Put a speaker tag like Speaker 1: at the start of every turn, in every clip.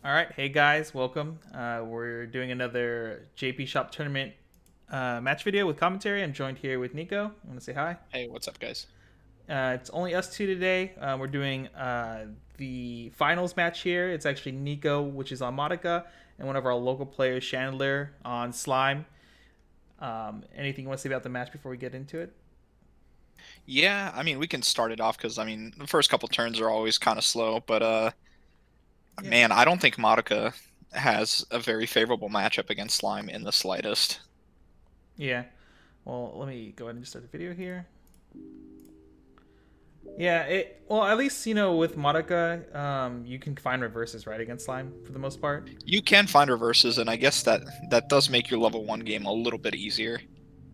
Speaker 1: All right, hey guys, welcome. We're doing another JP Shop tournament match video with commentary. I'm joined here with Nico. I want to say hi.
Speaker 2: Hey, what's up, guys?
Speaker 1: It's only us two today. We're doing the finals match here. It's actually Nico, which is on Madoka, and one of our local players, Chandler, on Slime. Anything you want to say about the match before we get into it?
Speaker 2: Yeah, I mean, we can start it off because the first couple turns are always kind of slow, but
Speaker 1: Yeah.
Speaker 2: man, I don't think Madoka has a very favorable matchup against Slime in the slightest.
Speaker 1: Yeah. Well, let me go ahead and start the video here. Yeah, well at least with Madoka, you can find reverses right against slime for the most part.
Speaker 2: You can find reverses, and I guess that does make your level 1 game a little bit easier.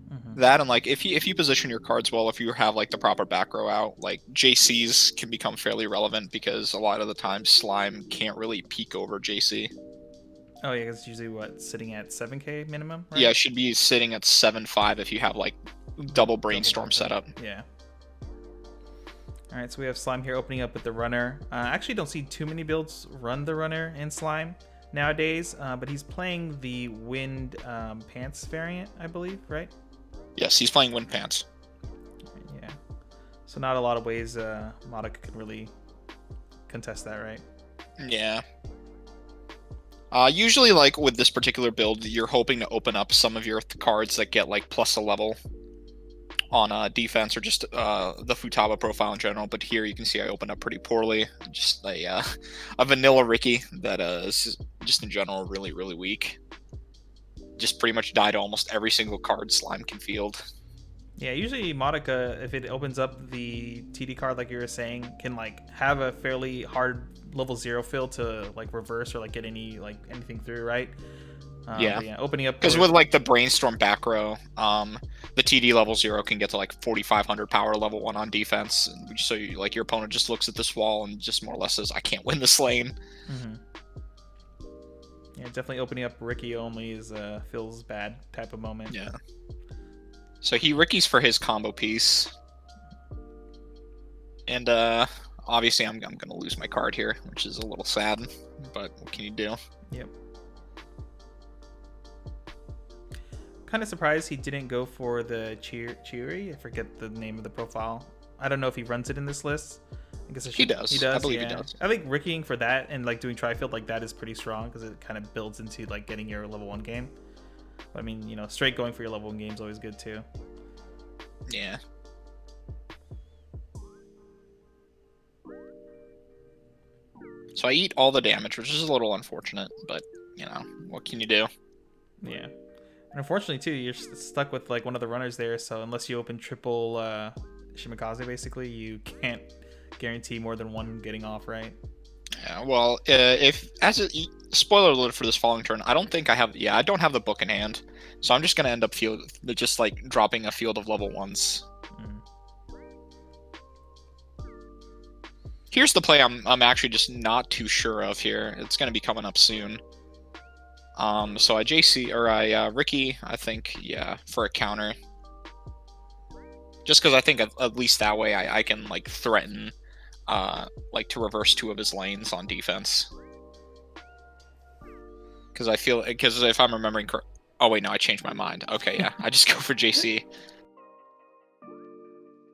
Speaker 1: Hmm.
Speaker 2: That and like if you position your cards well, if you have like the proper back row out, like JCs can become fairly relevant because a lot of the time Slime can't really peek over JC.
Speaker 1: Oh yeah, it's usually what sitting at 7K minimum,
Speaker 2: Yeah,
Speaker 1: right?
Speaker 2: it should be sitting at 7-5 if you have like double brainstorm
Speaker 1: Double.
Speaker 2: setup.
Speaker 1: Yeah. All right, so we have slime here opening up with the runner. I actually don't see too many builds run the runner in slime nowadays, but he's playing the wind pants variant, I believe, right?
Speaker 2: Yes, he's playing Wind Pants.
Speaker 1: Yeah. So not a lot of ways Madoka can really contest that, right?
Speaker 2: Yeah. Usually, like with this particular build, you're hoping to open up some of your cards that get like plus a level on defense or just the Futaba profile in general. But here you can see I opened up pretty poorly. Just a vanilla Ricky that is just in general really, really weak. Just pretty much died to almost every single card Slime can field.
Speaker 1: Yeah, usually Madoka, if it opens up the TD card, like you were saying, can like have a fairly hard level 0 fill to like reverse or like get anything through, right?
Speaker 2: Yeah.
Speaker 1: But yeah, opening up
Speaker 2: Because with like the brainstorm back row, the TD level 0 can get to like 4,500 power level 1 on defense. And so like your opponent just looks at this wall and just more or less says, I can't win this lane.
Speaker 1: Mm-hmm. Yeah, definitely opening up Ricky only is feels bad type of moment.
Speaker 2: Yeah. So he Ricky's for his combo piece. And obviously I'm gonna lose my card here, which is a little sad, but what can you do?
Speaker 1: Yep. Kind of surprised he didn't go for the Cheery. I forget the name of the profile. I don't know if he runs it in this list. I guess
Speaker 2: He does.
Speaker 1: He does.
Speaker 2: I believe
Speaker 1: Yeah.
Speaker 2: he does.
Speaker 1: I think Rickying for that and like doing Trifield like that is pretty strong because it kind of builds into like getting your level 1 game. But I mean, straight going for your level 1 game is always good too.
Speaker 2: Yeah. So I eat all the damage, which is a little unfortunate, but what can you do?
Speaker 1: Yeah. And unfortunately too, you're stuck with like one of the runners there, so unless you open triple Shimikaze basically, you can't guarantee more than one getting off, right?
Speaker 2: Yeah, well, if as a spoiler alert for this following turn, I don't think I have. Yeah, I don't have the book in hand, so I'm just gonna end up just like dropping a field of level 1s.
Speaker 1: Mm.
Speaker 2: Here's the play I'm actually just not too sure of here. It's gonna be coming up soon. So I JC or I Ricky, I think, yeah, for a counter. Just because I think at least that way I can like threaten like to reverse 2 of his lanes on defense. Because if I'm remembering correct. Oh wait, no, I changed my mind. Okay, yeah, I just go for JC.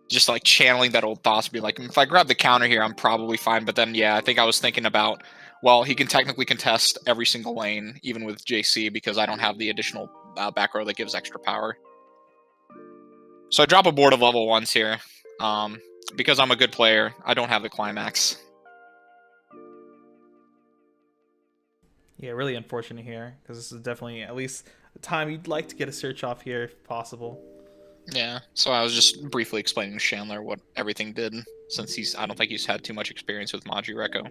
Speaker 2: Just like channeling that old thoughts, be like, if I grab the counter here, I'm probably fine. But then, yeah, I think I was thinking about, well, he can technically contest every single lane, even with JC, because I don't have the additional back row that gives extra power. So I drop a board of level 1s here. Because I'm a good player, I don't have the climax.
Speaker 1: Yeah, really unfortunate here because this is definitely at least the time you'd like to get a search off here if possible.
Speaker 2: Yeah, so I was just briefly explaining to Chandler what everything did, since I don't think he's had too much experience with Maji Reko.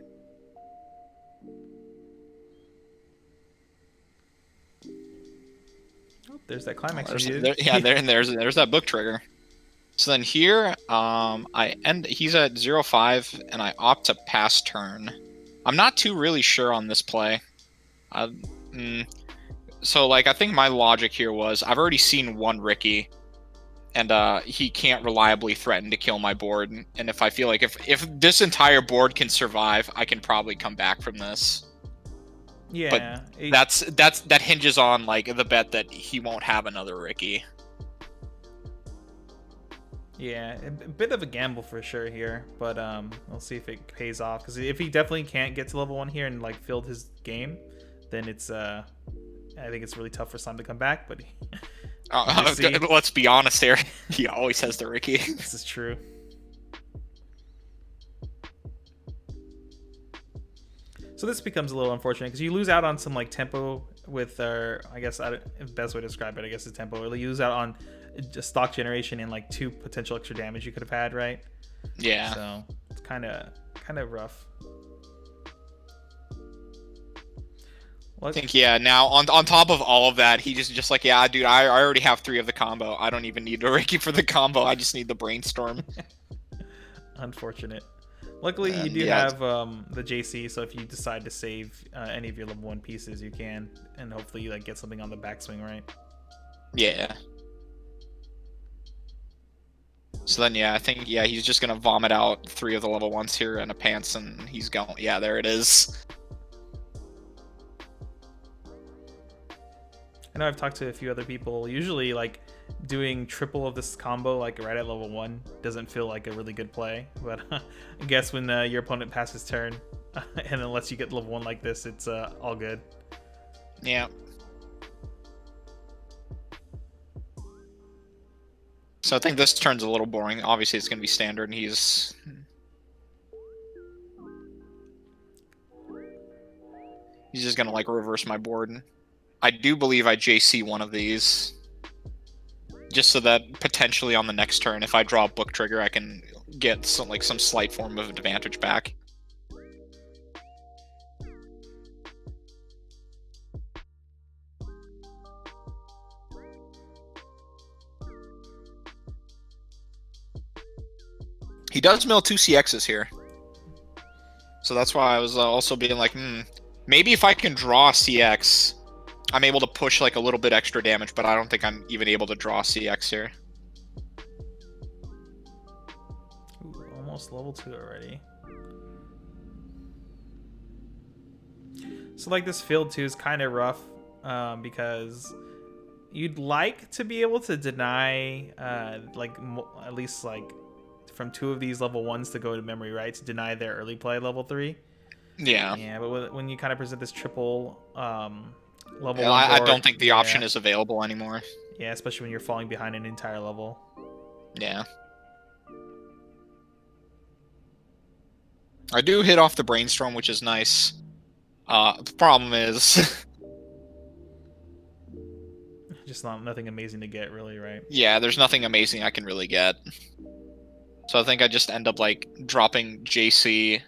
Speaker 1: Oh, there's that climax.
Speaker 2: There's that book trigger. So then here, he's at 0-5, and I opt to pass turn. I'm not too really sure on this play. So like I think my logic here was I've already seen one Ricky, and he can't reliably threaten to kill my board. And if I feel like if this entire board can survive, I can probably come back from this. But
Speaker 1: Yeah,
Speaker 2: that hinges on like the bet that he won't have another Ricky.
Speaker 1: yeah, a bit of a gamble for sure here, but we'll see if it pays off. Because if he definitely can't get to level 1 here and like filled his game, then it's I think it's really tough for Slime to come back. But
Speaker 2: Let's be honest here, he always has the Ricky.
Speaker 1: This is true. So this becomes a little unfortunate because you lose out on some like tempo with I guess the best way to describe it, I guess, is tempo. Or you lose out on just stock generation and like 2 potential extra damage you could have had, right?
Speaker 2: Yeah.
Speaker 1: So it's kind of rough.
Speaker 2: I think now on top of all of that, he just like, yeah, dude, I already have 3 of the combo. I don't even need a Ricky for the combo. I just need the brainstorm.
Speaker 1: Unfortunate. Luckily, you do have the JC, so if you decide to save any of your level 1 pieces, you can, and hopefully you like get something on the backswing, right?
Speaker 2: Yeah. So then, I think, he's just gonna vomit out 3 of the level 1s here in a pants, and he's going. Yeah, there it is.
Speaker 1: I know I've talked to a few other people. Usually, like, doing triple of this combo, like, right at level 1 doesn't feel like a really good play. But I guess when your opponent passes turn, and unless you get level 1 like this, it's all good.
Speaker 2: Yeah. So I think this turn's a little boring. Obviously, it's going to be standard, and he's just going to, like, reverse my board. I do believe I JC one of these, just so that potentially on the next turn, if I draw a book trigger, I can get some slight form of advantage back. He does mill 2 CXs here. So that's why I was also being like, maybe if I can draw a CX, I'm able to push like a little bit extra damage, but I don't think I'm even able to draw a CX here.
Speaker 1: Ooh, almost level 2 already. So like this field 2 is kind of rough because you'd like to be able to deny at least like from 2 of these level 1s to go to memory, right? To deny their early play level 3.
Speaker 2: Yeah.
Speaker 1: Yeah, but when you kind of present this triple level 1
Speaker 2: I
Speaker 1: board,
Speaker 2: don't think the option is available anymore.
Speaker 1: Yeah, especially when you're falling behind an entire level.
Speaker 2: Yeah. I do hit off the brainstorm, which is nice. The problem is
Speaker 1: just nothing amazing to get, really, right?
Speaker 2: Yeah, there's nothing amazing I can really get. So I think I just end up like dropping JC,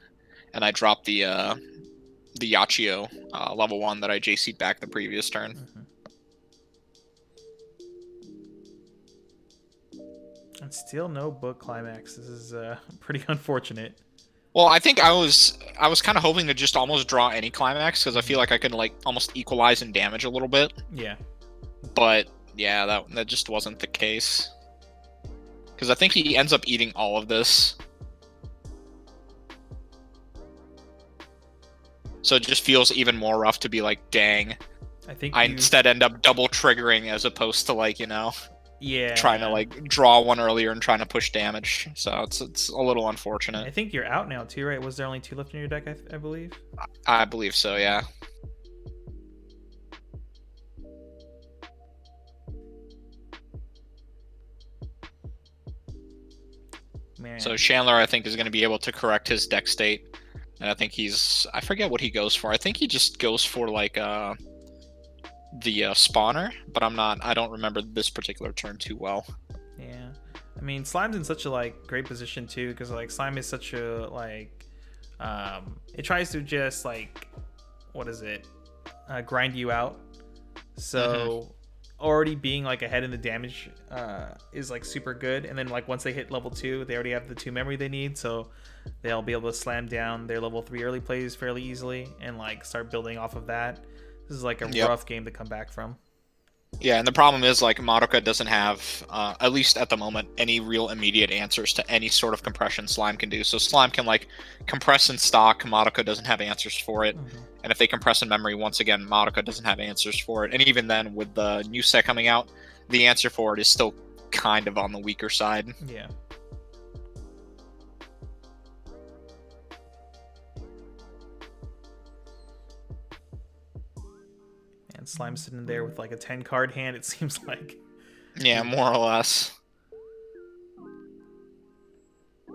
Speaker 2: and I drop the Yachio level 1 that I JC'd back the previous turn.
Speaker 1: And still no book climax. This is pretty unfortunate.
Speaker 2: Well, I think I was kind of hoping to just almost draw any climax because I feel like I could like almost equalize in damage a little bit.
Speaker 1: Yeah.
Speaker 2: But yeah, that just wasn't the case. Because I think he ends up eating all of this. So it just feels even more rough to be like, dang.
Speaker 1: I think
Speaker 2: I instead end up double triggering as opposed to like, trying to like draw one earlier and trying to push damage. So it's a little unfortunate.
Speaker 1: I think you're out now too, right? Was there only 2 left in your deck, I believe?
Speaker 2: I believe so, yeah.
Speaker 1: Man.
Speaker 2: So Chandler, I think, is going to be able to correct his deck state. And I think I forget what he goes for. I think he just goes for like the spawner, but I don't remember this particular turn too well.
Speaker 1: Yeah. I mean, Slime's in such a like great position too, because like Slime is such a like it tries to just like grind you out. So already being like ahead in the damage is like super good, and then like once they hit level 2, they already have the 2 memory they need, so they'll be able to slam down their level 3 early plays fairly easily and like start building off of that. This is like a rough game to come back from.
Speaker 2: Yeah, and the problem is, like, Madoka doesn't have, at least at the moment, any real immediate answers to any sort of compression Slime can do. So Slime can, like, compress in stock, Madoka doesn't have answers for it. And if they compress in memory, once again, Madoka doesn't have answers for it. And even then, with the new set coming out, the answer for it is still kind of on the weaker side.
Speaker 1: Yeah. And Slime's sitting there with like a 10 card hand, it seems like.
Speaker 2: Yeah, more or less.
Speaker 1: It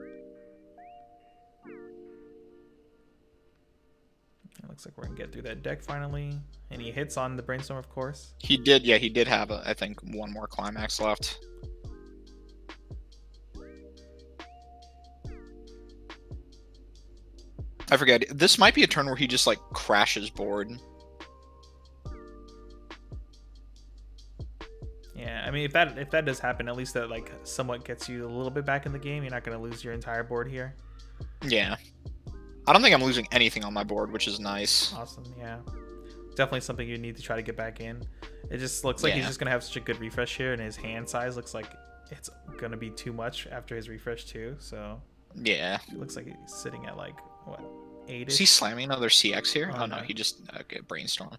Speaker 1: looks like we're gonna get through that deck finally. And he hits on the Brainstorm, of course.
Speaker 2: He did, yeah, he did have, I think, one more climax left. I forget. This might be a turn where he just, like, crashes board.
Speaker 1: Yeah, I mean, if that does happen, at least that like somewhat gets you a little bit back in the game. You're not gonna lose your entire board here.
Speaker 2: Yeah. I don't think I'm losing anything on my board, which is nice.
Speaker 1: Awesome, yeah. Definitely something you need to try to get back in. It just looks like he's just gonna have such a good refresh here, and his hand size looks like it's gonna be too much after his refresh too. So
Speaker 2: yeah,
Speaker 1: it looks like he's sitting at like what, 8?
Speaker 2: Is he slamming another CX here?
Speaker 1: Oh,
Speaker 2: no, he just Brainstorm.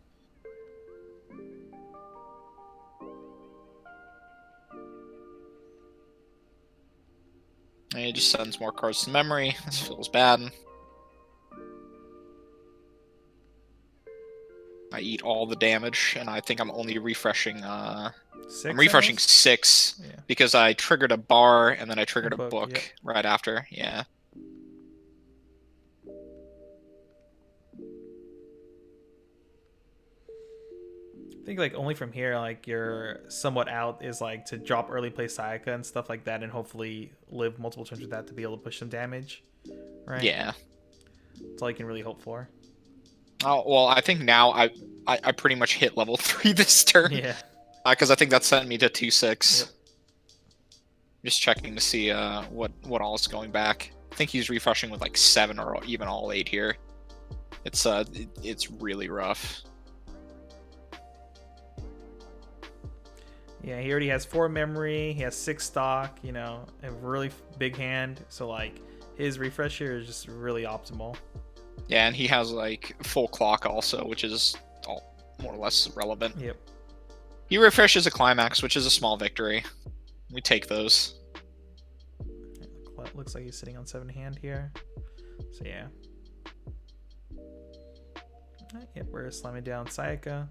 Speaker 2: And he just sends more cards to memory. This feels bad. I eat all the damage, and I think I'm only refreshing. I'm refreshing 6 because I triggered a bar, and then I triggered a book right after. Yeah.
Speaker 1: I think like only from here, like you're somewhat out is like to drop early play Sayaka and stuff like that, and hopefully live multiple turns with that to be able to push some damage. Right.
Speaker 2: Yeah.
Speaker 1: That's all you can really hope for.
Speaker 2: Oh well, I think now I pretty much hit level 3 this turn.
Speaker 1: Yeah.
Speaker 2: Because I think that sent me to 2/6. Yep. Just checking to see what all is going back. I think he's refreshing with like 7 or even all 8 here. It's really rough.
Speaker 1: Yeah, he already has 4 memory. He has 6 stock. You know, a really big hand. So like his refresh here is just really optimal.
Speaker 2: Yeah, and he has like full clock also, which is all more or less relevant.
Speaker 1: Yep.
Speaker 2: He refreshes a climax, which is a small victory. We take those.
Speaker 1: Looks like he's sitting on 7 hand here. So yeah. Yep, we're slamming down Sayaka.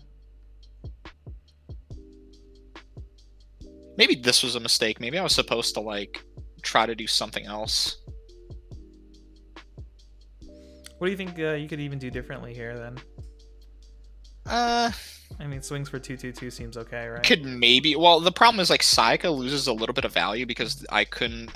Speaker 2: Maybe this was a mistake. Maybe I was supposed to like try to do something else.
Speaker 1: What do you think you could even do differently here then? I mean, swings for 2/2/2 seems okay, right?
Speaker 2: Could maybe. Well, the problem is like Sayaka loses a little bit of value because I couldn't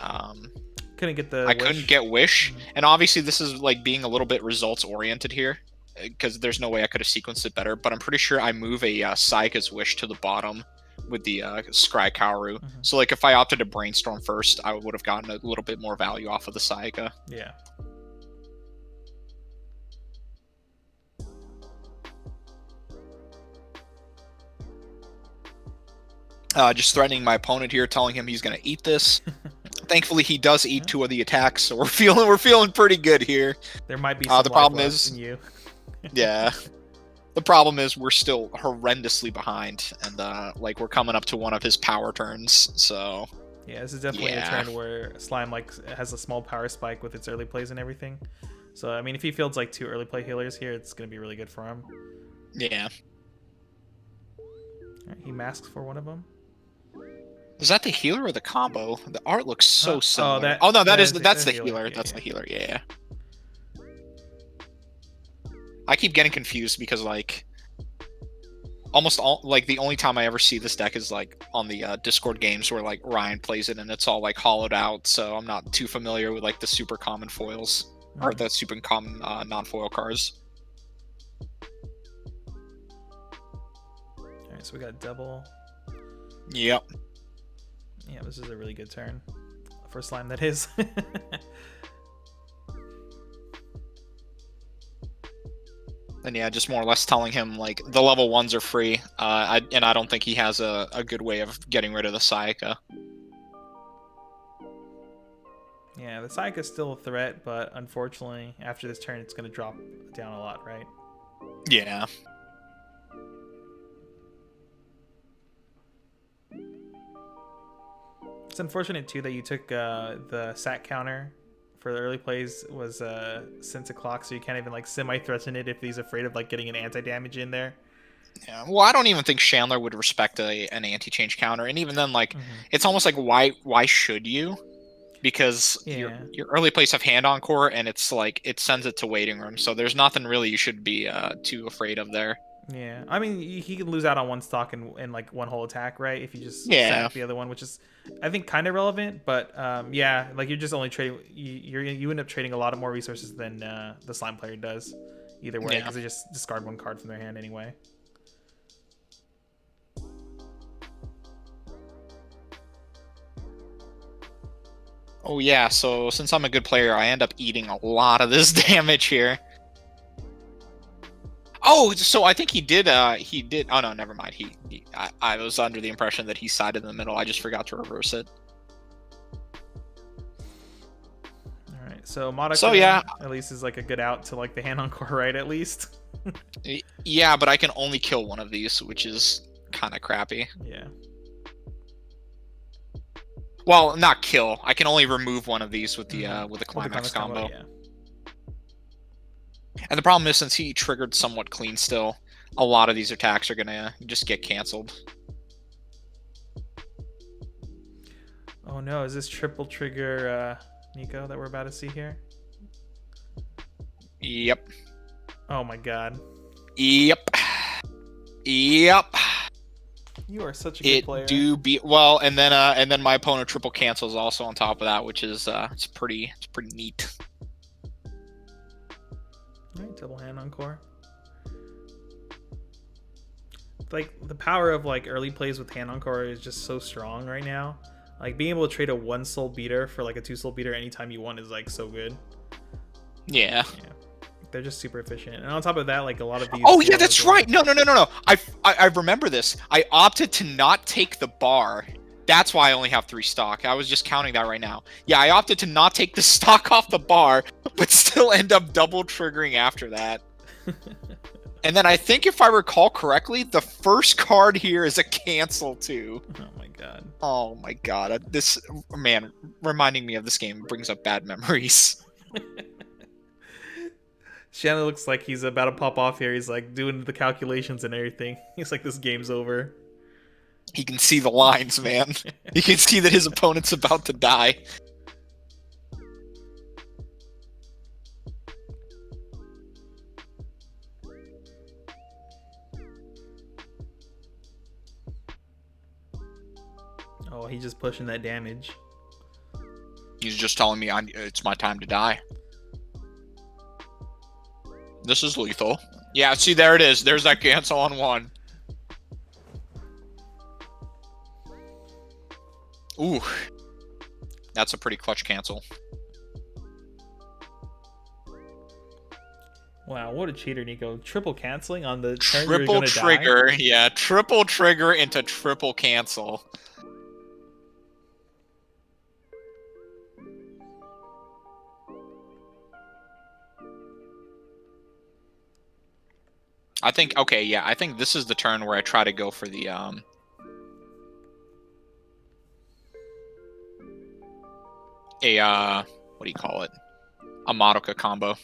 Speaker 1: get the
Speaker 2: couldn't get wish, and obviously this is like being a little bit results oriented here because there's no way I could have sequenced it better. But I'm pretty sure I move a Sayaka's wish to the bottom with the Scry Kaoru. So like if I opted to Brainstorm first, I would have gotten a little bit more value off of the Sayaka.
Speaker 1: Yeah.
Speaker 2: Just threatening my opponent here, telling him he's gonna eat this. Thankfully, he does eat 2 of the attacks, so we're feeling pretty good here.
Speaker 1: There might be some
Speaker 2: the problem is
Speaker 1: in you.
Speaker 2: Yeah. The problem is we're still horrendously behind, and like we're coming up to one of his power turns. So
Speaker 1: yeah, this is definitely a turn where Slime like has a small power spike with its early plays and everything. So I mean, if he fields like 2 early play healers here, it's gonna be really good for him.
Speaker 2: Yeah.
Speaker 1: Right, he masks for one of them.
Speaker 2: Is that the healer or the combo? The art looks so similar.
Speaker 1: Oh,
Speaker 2: no, that's the healer. That's the healer. Yeah. I keep getting confused because like almost all like the only time I ever see this deck is like on the Discord games where like Ryan plays it and it's all like hollowed out, so I'm not too familiar with like the super common foils or the super common non-foil cards.
Speaker 1: All right, so we got double.
Speaker 2: Yep.
Speaker 1: Yeah, this is a really good turn for Slime. That is.
Speaker 2: And yeah, just more or less telling him like the level 1s are free. I don't think he has a good way of getting rid of the Sayaka.
Speaker 1: Yeah, the Sayaka's still a threat, but unfortunately, after this turn, it's going to drop down a lot, right?
Speaker 2: Yeah.
Speaker 1: It's unfortunate too that you took the sat counter for the early plays was since o'clock, so you can't even like semi-threaten it if he's afraid of like getting an anti-damage in there.
Speaker 2: Yeah. Well, I don't even think Chandler would respect an anti-change counter, and even then, like, it's almost like why should you? Because your early plays have hand encore, and it's like it sends it to waiting room, so there's nothing really you should be too afraid of there.
Speaker 1: Yeah, I mean he can lose out on one stock and like one whole attack, right? If you just sack the other one, which is I think kind of relevant, but yeah, like you're just only trading. You end up trading a lot of more resources than the slime player does, either way, because they just discard one card from their hand anyway.
Speaker 2: Oh yeah, so since I'm a good player, I end up eating a lot of this damage here. Oh, so I think he did. Oh no, never mind. I was under the impression that he sided in the middle. I just forgot to reverse it.
Speaker 1: All right, so Madoka,
Speaker 2: so yeah,
Speaker 1: at least is like a good out to like the hand encore, right? At least.
Speaker 2: Yeah, but I can only kill one of these, which is kind of crappy.
Speaker 1: Yeah.
Speaker 2: Well, not kill. I can only remove one of these with the climax combo.
Speaker 1: Yeah.
Speaker 2: And the problem is, since he triggered somewhat clean still, a lot of these attacks are gonna just get canceled.
Speaker 1: Oh no, is this triple trigger Nico that we're about to see here?
Speaker 2: Yep.
Speaker 1: Oh my god.
Speaker 2: Yep.
Speaker 1: You are such a good player.
Speaker 2: Well, and then my opponent triple cancels also on top of that, which is it's pretty neat.
Speaker 1: Alright, double hand encore. Like the power of like early plays with hand encore is just so strong right now. Like being able to trade a 1 soul beater for like a 2 soul beater anytime you want is like so good.
Speaker 2: Yeah.
Speaker 1: They're just super efficient, and on top of that, like a lot of these.
Speaker 2: Oh yeah, that's right. No. I remember this. I opted to not take the bar. That's why I only have 3 stock. I was just counting that right now. Yeah, I opted to not take the stock off the bar, but still end up double triggering after that. And then I think if I recall correctly, the first card here is a cancel too.
Speaker 1: Oh my god.
Speaker 2: Oh my god. This man reminding me of this game brings up bad memories.
Speaker 1: Shannon looks like he's about to pop off here. He's like doing the calculations and everything. He's like, this game's over.
Speaker 2: He can see the lines, man. He can see that his opponent's about to die.
Speaker 1: Oh, he's just pushing that damage.
Speaker 2: He's just telling me it's my time to die. This is lethal. Yeah, see, there it is. There's that cancel on 1. Ooh. That's a pretty clutch cancel.
Speaker 1: Wow, what a cheater, Nico. Triple canceling on the turn
Speaker 2: triple trigger. Die? Yeah, triple trigger into triple cancel. I think this is the turn where I try to go for the what do you call it? A Madoka combo.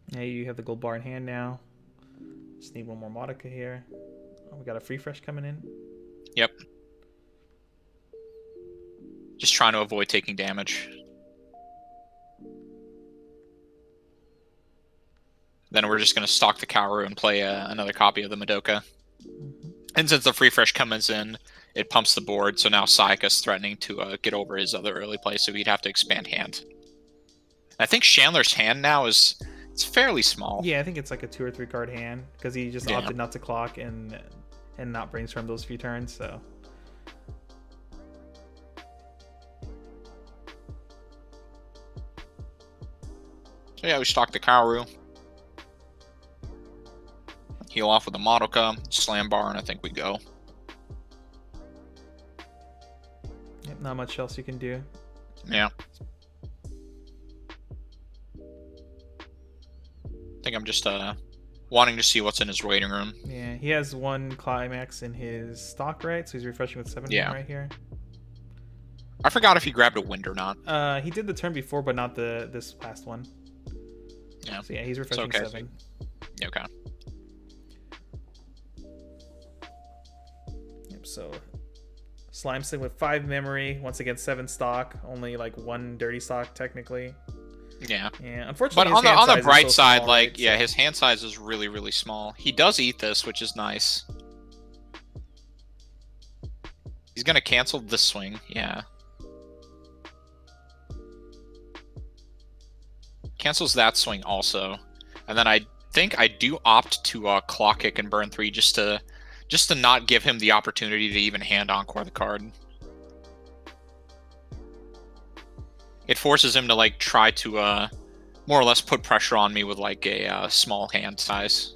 Speaker 1: Yeah, you have the gold bar in hand now. Just need one more Madoka here. Oh, we got a free fresh coming in.
Speaker 2: Yep. Just trying to avoid taking damage. Then we're just going to stock the Kaoru and play another copy of the Madoka. And since the free fresh comes in, it pumps the board, so now Sayaka's threatening to get over his other early play, so he'd have to expand hand. I think Chandler's hand now it's fairly small.
Speaker 1: Yeah, I think it's like a 2 or 3 card hand, because he just opted not to clock and not brainstorm those few turns, so...
Speaker 2: So yeah, we stock the Kaoru. heal off with a Madoka, slam bar, and I think we go.
Speaker 1: Yep, not much else you can do.
Speaker 2: Yeah. I think I'm just wanting to see what's in his waiting room.
Speaker 1: Yeah, he has 1 climax in his stock, right? So he's refreshing with 7 right here.
Speaker 2: I forgot if he grabbed a wind or not.
Speaker 1: He did the turn before, but not this past one.
Speaker 2: Yeah.
Speaker 1: So yeah, he's refreshing 7.
Speaker 2: Okay.
Speaker 1: Yep. So Slime Sling with 5 memory. Once again, 7 stock. Only like 1 dirty stock technically.
Speaker 2: Yeah.
Speaker 1: Yeah. Unfortunately,
Speaker 2: but on the bright side,
Speaker 1: small,
Speaker 2: like
Speaker 1: right?
Speaker 2: yeah, his hand size is really really small. He does eat this, which is nice. He's gonna cancel this swing. Yeah. Cancels that swing also, and then I think I do opt to clock kick and burn 3 just to not give him the opportunity to even hand encore the card. It forces him to like try to more or less put pressure on me with like a small hand size.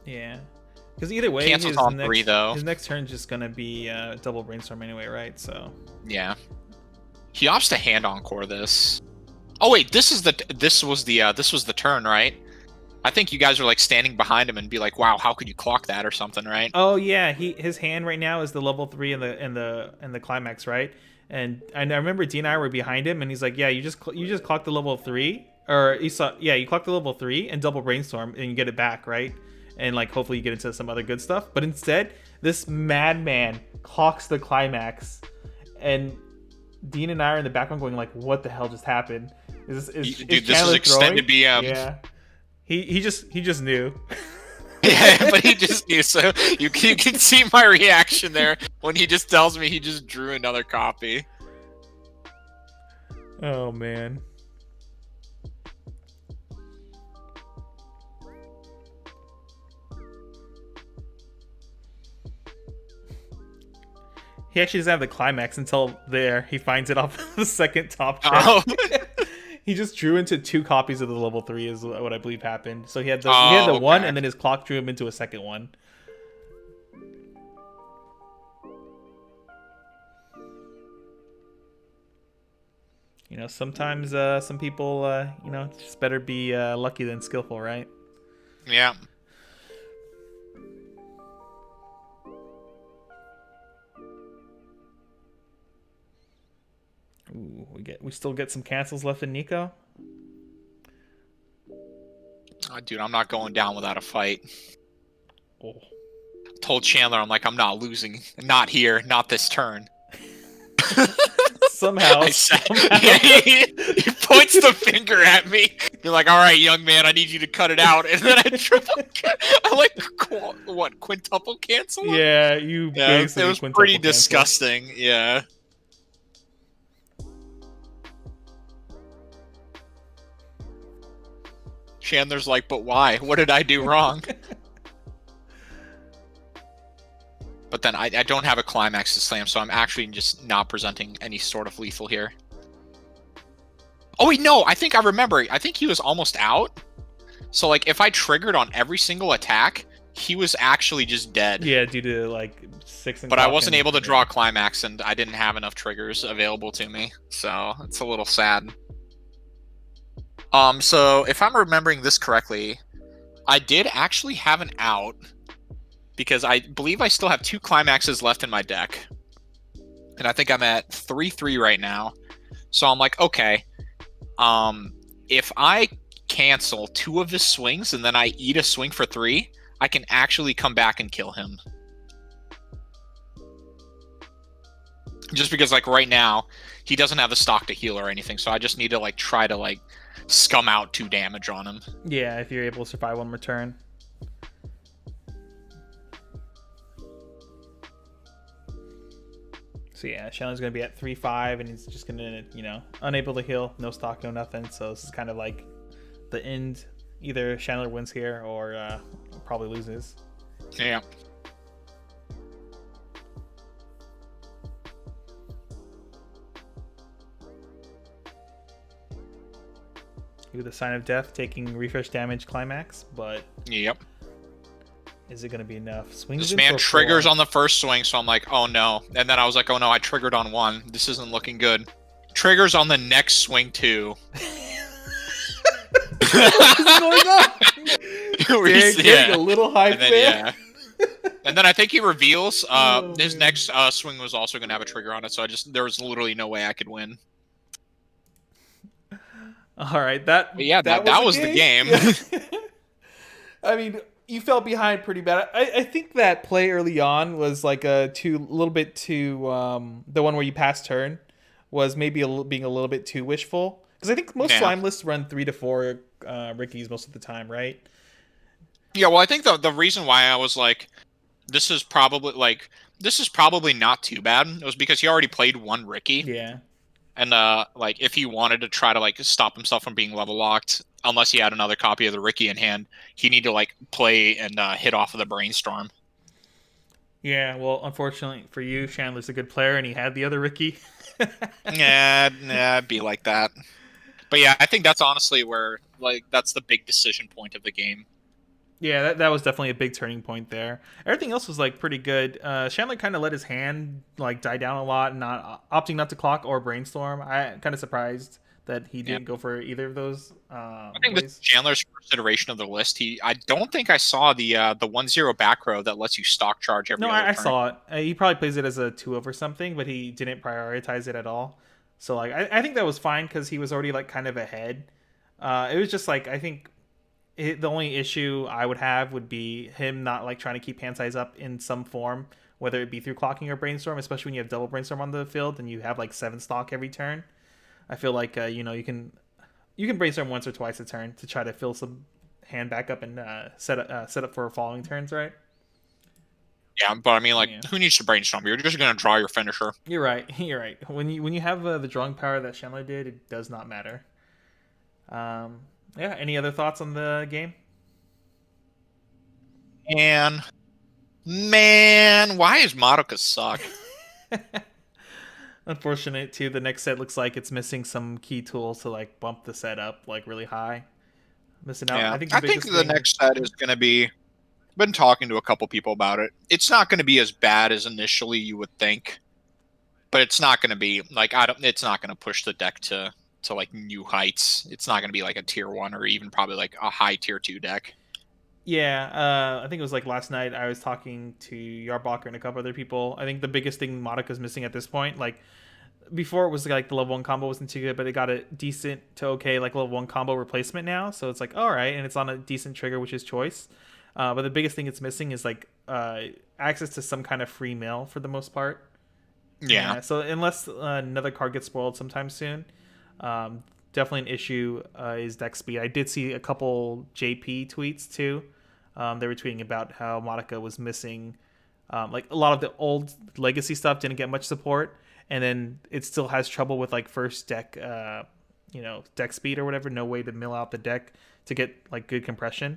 Speaker 1: Yeah, because either way,
Speaker 2: cancels on 3 though.
Speaker 1: His next turn is just gonna be double brainstorm anyway, right? So
Speaker 2: yeah, he opts to hand encore this. Oh wait, this was the turn, right? I think you guys are like standing behind him and be like, "Wow, how could you clock that?" or something, right?
Speaker 1: Oh yeah, his hand right now is the level 3 in the climax, right? And I remember D and I were behind him, and he's like, "Yeah, you just clocked the level 3, or you clocked the level 3 and double brainstorm, and you get it back, right? And like hopefully you get into some other good stuff." But instead, this madman clocks the climax, and Dean and I are in the background going like, "What the hell just happened?" Is
Speaker 2: this is extended BM.
Speaker 1: Yeah, he just knew.
Speaker 2: Yeah, but he just knew. So you can see my reaction there when he just tells me he just drew another copy.
Speaker 1: Oh man. He actually doesn't have the climax until there. He finds it off the second top check. Oh. He just drew into 2 copies of the level 3 is what I believe happened. So he had the one, and then his clock drew him into a second one. You know, sometimes some people, you know, just better be lucky than skillful, right?
Speaker 2: Yeah.
Speaker 1: Ooh, we still get some cancels left in Nico.
Speaker 2: Oh, dude, I'm not going down without a fight.
Speaker 1: Oh.
Speaker 2: Told Chandler, I'm like, I'm not losing. Not here, not this turn.
Speaker 1: Somehow.
Speaker 2: He points the finger at me. You're like, all right, young man, I need you to cut it out. And then I like, what, quintuple cancel?
Speaker 1: Yeah,
Speaker 2: it was pretty disgusting. Cancel. Yeah. Chandler's like, but why? What did I do wrong? But then I don't have a climax to slam, so I'm actually just not presenting any sort of lethal here. Oh wait, no, I think I remember. I think he was almost out. So like if I triggered on every single attack, he was actually just dead.
Speaker 1: Yeah, due to like 6 and
Speaker 2: But I wasn't able to draw a climax, and I didn't have enough triggers available to me. So it's a little sad. So if I'm remembering this correctly, I did actually have an out because I believe I still have 2 climaxes left in my deck. And I think I'm at 3-3 right now. So I'm like, okay, if I cancel 2 of his swings and then I eat a swing for 3, I can actually come back and kill him. Just because like right now, he doesn't have the stock to heal or anything. So I just need to like try to like scum out 2 damage on him.
Speaker 1: Yeah, if you're able to survive 1 return. So yeah, Shanley's going to be at 3-5, and he's just going to, you know, unable to heal, no stock, no nothing. So this is kind of like the end. Either Chandler wins here or probably loses.
Speaker 2: Yeah.
Speaker 1: With the sign of death, taking refresh damage climax, but
Speaker 2: yep.
Speaker 1: Is it going to be enough? Swings
Speaker 2: This
Speaker 1: in
Speaker 2: man
Speaker 1: for
Speaker 2: triggers
Speaker 1: 4.
Speaker 2: on the first swing, so I'm like, oh no. And then I was like, oh no, I triggered on 1. This isn't looking good. Triggers on the next swing 2.
Speaker 1: What is going on? Derek getting a little hype
Speaker 2: and then,
Speaker 1: there.
Speaker 2: And then I think he reveals his
Speaker 1: man.
Speaker 2: next swing was also going to have a trigger on it, so there was literally no way I could win.
Speaker 1: All right, that
Speaker 2: was the game.
Speaker 1: I mean, you fell behind pretty bad. I think that play early on was like a little bit too the one where you pass turn was maybe being a little bit too wishful, because I think most slime lists run 3 to 4 Rickies most of the time, right?
Speaker 2: Yeah, well, I think the reason why I was like, this is probably not too bad, it was because he already played 1 Ricky.
Speaker 1: Yeah.
Speaker 2: And like, if he wanted to try to like stop himself from being level locked, unless he had another copy of the Ricky in hand, he need to like play and hit off of the brainstorm.
Speaker 1: Yeah, well, unfortunately for you, Chandler's a good player, and he had the other Ricky.
Speaker 2: Yeah, it'd be like that. But yeah, I think that's honestly where like that's the big decision point of the game.
Speaker 1: Yeah, that was definitely a big turning point there. Everything else was like pretty good. Chandler kind of let his hand like die down a lot, and not opting not to clock or brainstorm. I kind of surprised that he didn't go for either of those.
Speaker 2: I think with Chandler's first iteration of the list, I don't think I saw the 1-0 back row that lets you stock charge every. No,
Speaker 1: I saw it. He probably plays it as a 2-of or something, but he didn't prioritize it at all. So like I think that was fine because he was already like kind of ahead. It was just like I think. The only issue I would have would be him not like trying to keep hand size up in some form, whether it be through clocking or brainstorm, especially when you have double brainstorm on the field and you have like 7 stock every turn. I feel like you can brainstorm once or twice a turn to try to fill some hand back up and set up for following turns, right?
Speaker 2: Yeah, but I mean, like, who needs to brainstorm? You're just gonna draw your finisher.
Speaker 1: You're right. You're right. When you have the drawing power that Chandler did, it does not matter. Yeah, any other thoughts on the game?
Speaker 2: Man, why is Madoka suck?
Speaker 1: Unfortunate too. The next set looks like it's missing some key tools to like bump the set up like really high. Missing out.
Speaker 2: Yeah. I think the next set is going to be. I've been talking to a couple people about it. It's not going to be as bad as initially you would think, but it's not going to be like it's not going to push the deck to like new heights. It's not going to be like a tier 1 or even probably like a high tier 2 deck.
Speaker 1: Yeah, I think it was like last night I was talking to Yarbacher and a couple other people. I think the biggest thing Madoka's missing at this point, like before it was like the level 1 combo wasn't too good, but it got a decent to okay like level 1 combo replacement now. So it's like, all right, and it's on a decent trigger, which is choice. But the biggest thing it's missing is like access to some kind of free mail for the most part.
Speaker 2: Yeah.
Speaker 1: So unless another card gets spoiled sometime soon, definitely an issue is deck speed. I did see a couple JP tweets too. They were tweeting about how Madoka was missing like a lot of the old legacy stuff didn't get much support, and then it still has trouble with like first deck deck speed or whatever. No way to mill out the deck to get like good compression.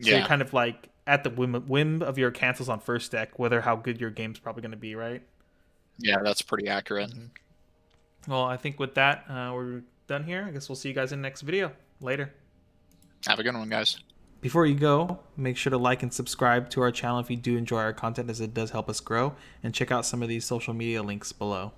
Speaker 1: So you're kind of like at the whim of your cancels on first deck, whether how good your game's probably going to be, right?
Speaker 2: Yeah, that's pretty accurate.
Speaker 1: Mm-hmm. Well, I think with that, we're done here. I guess we'll see you guys in the next video. Later.
Speaker 2: Have a good one, guys.
Speaker 1: Before you go, make sure to like and subscribe to our channel if you do enjoy our content, as it does help us grow, and check out some of these social media links below.